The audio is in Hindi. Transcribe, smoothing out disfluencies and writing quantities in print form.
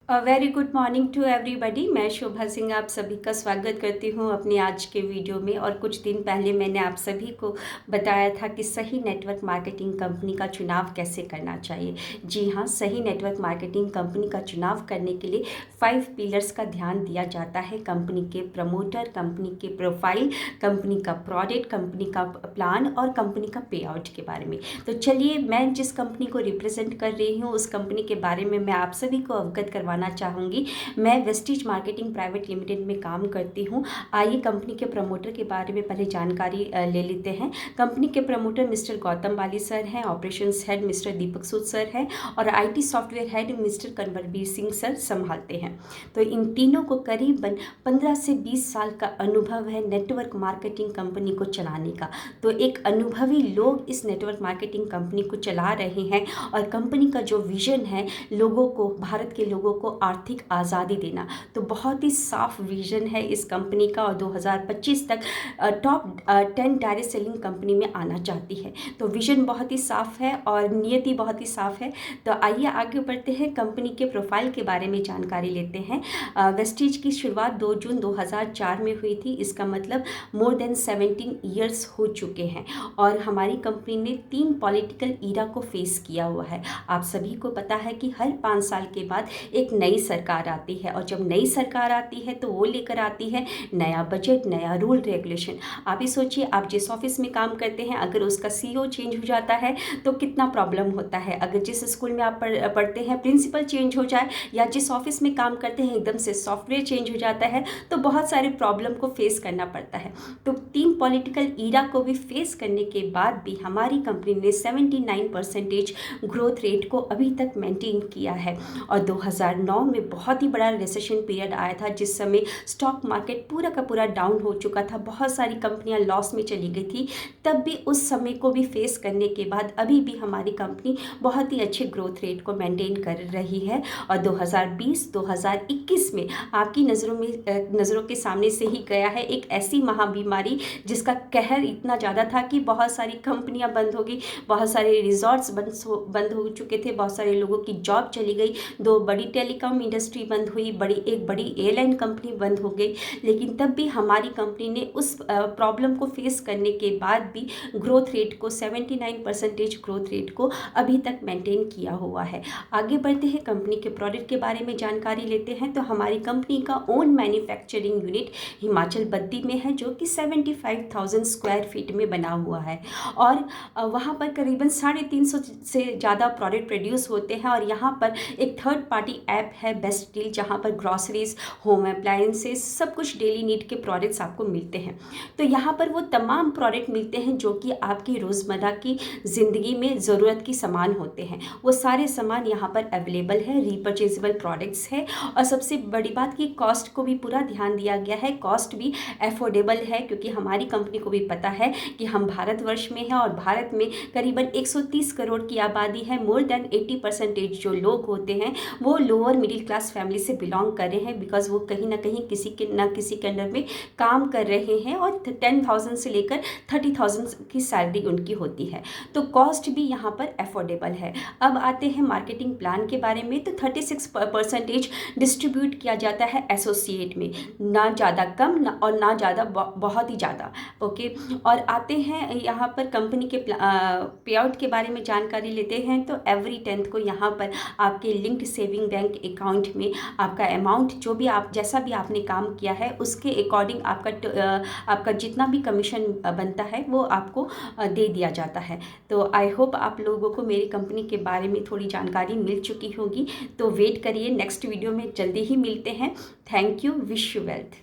Very good morning to everybody. मैं शोभा सिंह आप सभी का स्वागत करती हूँ अपने आज के वीडियो में। और कुछ दिन पहले मैंने आप सभी को बताया था कि सही नेटवर्क मार्केटिंग कंपनी का चुनाव कैसे करना चाहिए। जी हाँ, सही नेटवर्क मार्केटिंग कंपनी का चुनाव करने के लिए 5 पिलर्स का ध्यान दिया जाता है। कंपनी के प्रमोटर, कंपनी के प्रोफाइल, कंपनी का प्रोडक्ट, कंपनी का प्लान और कंपनी का पे आउट के बारे में। तो चलिए, मैं जिस कंपनी को रिप्रेजेंट कर रही हूँ उस कंपनी के बारे में मैं आप सभी को अवगत करवाना चाहूँगी। मैं वेस्टीज मार्केटिंग प्राइवेट लिमिटेड में काम करती हूँ। आइए कंपनी के प्रमोटर के बारे में पहले जानकारी ले लेते हैं। कंपनी के promoter mister Gautam Bali sir हैं, operations head mister Deepak Sood sir हैं और IT software head mister Kanwarveer Singh sir संभालते हैं। तो इन तीनों को करीबन 15 से 20 साल का अनुभव है नेटवर्क मार्केटिंग कंपनी को चलाने का। तो एक अनुभवी लोग इस नेटवर्क मार्केटिंग कंपनी को चला रहे हैं और कंपनी का जो विजन है लोगों को, भारत के लोगों को आर्थिक आज़ादी देना, तो बहुत ही साफ विजन है इस कंपनी का और 2025 तक टॉप 10 डायरेक्ट सेलिंग कंपनी में आना चाहती है। तो विजन बहुत ही साफ है और नियति बहुत ही साफ है। तो आइए आगे बढ़ते हैं, कंपनी के प्रोफाइल के बारे में जानकारी लेते हैं। वेस्टीज की शुरुआत 2 जून 2004 में हुई थी। इसका मतलब मोर देन 17 ईयर्स हो चुके हैं और हमारी कंपनी ने 3 पॉलिटिकल ईरा को फेस किया हुआ है। आप सभी को पता है कि हर 5 साल के बाद एक नई सरकार आती है और जब नई सरकार आती है तो वो लेकर आती है नया बजट, नया रूल रेगुलेशन। आप ही सोचिए, आप जिस ऑफिस में काम करते हैं अगर उसका सीईओ चेंज हो जाता है तो कितना प्रॉब्लम होता है। अगर जिस स्कूल में आप पढ़ते हैं प्रिंसिपल चेंज हो जाए या जिस ऑफिस में काम करते हैं एकदम से सॉफ्टवेयर चेंज हो जाता है तो बहुत सारे प्रॉब्लम को फेस करना पड़ता है। तो 3 पॉलिटिकल ईरा को भी फेस करने के बाद भी हमारी कंपनी ने 79% ग्रोथ रेट को अभी तक मेंटेन किया है। और 2009 में बहुत ही बड़ा रिसेशन पीरियड आया था जिस समय स्टॉक मार्केट पूरा का पूरा डाउन हो चुका था, बहुत सारी कंपनियां लॉस में चली गई थी। तब भी उस समय को भी फेस करने के बाद अभी भी हमारी कंपनी बहुत ही अच्छे ग्रोथ रेट को मेंटेन कर रही है। और 2020-2021 में आपकी नज़रों के सामने से ही गया है एक ऐसी महाबीमारी जिसका कहर इतना ज़्यादा था कि बहुत सारी कंपनियां बंद हो गई, बहुत सारे रिजॉर्ट्स बंद हो चुके थे, बहुत सारे लोगों की जॉब चली गई, 2 बड़ी टेलीकॉम इंडस्ट्री बंद हुई, एक बड़ी एयरलाइन कंपनी बंद हो गई। लेकिन तब भी हमारी कंपनी ने उस प्रॉब्लम को फेस करने के बाद भी ग्रोथ रेट को 79% ग्रोथ रेट को अभी तक मेंटेन किया हुआ है। आगे बढ़ते हैं, कंपनी के प्रोडक्ट के बारे में जानकारी लेते हैं। तो हमारी कंपनी का own manufacturing unit Himachal Baddi में है जो कि 75,000 स्क्वायर फीट में बना हुआ है और वहाँ पर करीबन 350 से ज़्यादा प्रोडक्ट प्रोड्यूस होते हैं। और यहाँ पर एक थर्ड पार्टी ऐप है बेस्ट डील, जहाँ पर ग्रॉसरीज, होम अप्लायंसेस, सब कुछ डेली नीड के प्रोडक्ट्स आपको मिलते हैं। तो यहाँ पर वो तमाम प्रोडक्ट मिलते हैं जो कि आपकी रोज़मर्रा की ज़िंदगी में ज़रूरत की सामान होते हैं। वो सारे सामान यहाँ पर अवेलेबल है, रीपर्चेजेबल प्रोडक्ट्स है। और सबसे बड़ी बात कि कॉस्ट को भी पूरा ध्यान दिया गया है, कॉस्ट भी अफोर्डेबल है क्योंकि हमारी कंपनी को भी पता है कि हम भारतवर्ष में हैं और भारत में करीबन 130 करोड़ की आबादी है। मोर देन 80% जो लोग होते हैं वो लोअर मिडिल क्लास फैमिली से बिलोंग कर रहे हैं, बिकॉज वो कहीं ना कहीं किसी के अंडर में काम कर रहे हैं और 10,000 से लेकर 30,000 की सैलरी उनकी होती है। तो कॉस्ट भी यहाँ पर अफोर्डेबल है। अब आते हैं मार्केटिंग प्लान के बारे में। तो 36% डिस्ट्रीब्यूट किया जाता है एसोसिएट में, ना ज़्यादा कम और ना ज़्यादा बहुत ही ज़्यादा। ओके, और आते हैं यहाँ पर कंपनी के पे आउट के बारे में जानकारी लेते हैं। तो एवरी 10th को यहाँ पर आपके लिंक्ड सेविंग बैंक अकाउंट में आपका अमाउंट जो भी जैसा भी आपने काम किया है उसके अकॉर्डिंग आपका जितना भी कमीशन बनता है वो आपको दे दिया जाता है। तो आई होप आप लोगों को मेरी कंपनी के बारे में थोड़ी जानकारी मिल चुकी होगी। तो वेट करिए, नेक्स्ट वीडियो में जल्दी ही मिलते हैं। Thank you, wish you wealth.